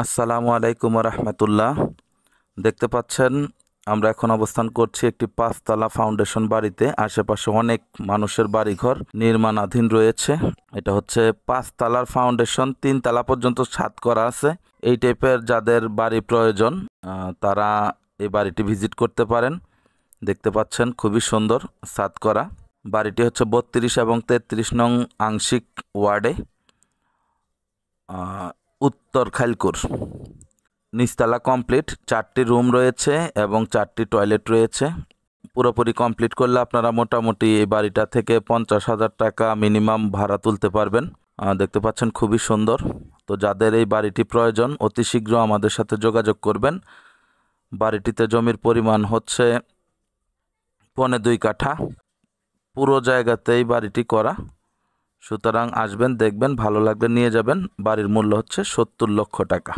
আসসালামু আলাইকুম রহমতুল্লাহ। দেখতে পাচ্ছেন আমরা এখন অবস্থান করছি একটি 5 তলা ফাউন্ডেশন বাড়িতে। আশেপাশে অনেক মানুষের বাড়িঘর নির্মাণাধীন রয়েছে। এটা হচ্ছে 5 তলার ফাউন্ডেশন, 3 তলা পর্যন্ত ছাদ করা আছে। এই টাইপের যাদের বাড়ি প্রয়োজন তারা এই বাড়িটি ভিজিট করতে পারেন। দেখতে পাচ্ছেন খুবই সুন্দর ছাদ করা। বাড়িটি হচ্ছে 32 এবং 33 নং আংশিক ওয়ার্ডে, উত্তর খাইলকুর। নিচতলা কমপ্লিট, 4টি রুম রয়েছে এবং 4টি টয়লেট রয়েছে। পুরোপুরি কমপ্লিট করলে আপনারা মোটামুটি এই বাড়িটা থেকে 50,000 টাকা মিনিমাম ভাড়া তুলতে পারবেন। দেখতে পাচ্ছেন খুবই সুন্দর। তো যাদের এই বাড়িটি প্রয়োজন অতি শীঘ্র আমাদের সাথে যোগাযোগ করবেন। বাড়িটিতে জমির পরিমাণ হচ্ছে 2.25 কাঠা। পুরো জায়গাতেই বাড়িটি করা, সুতরাং আসবেন, দেখবেন, ভালো লাগলে নিয়ে যাবেন। বাড়ির মূল্য হচ্ছে 70 লক্ষ টাকা।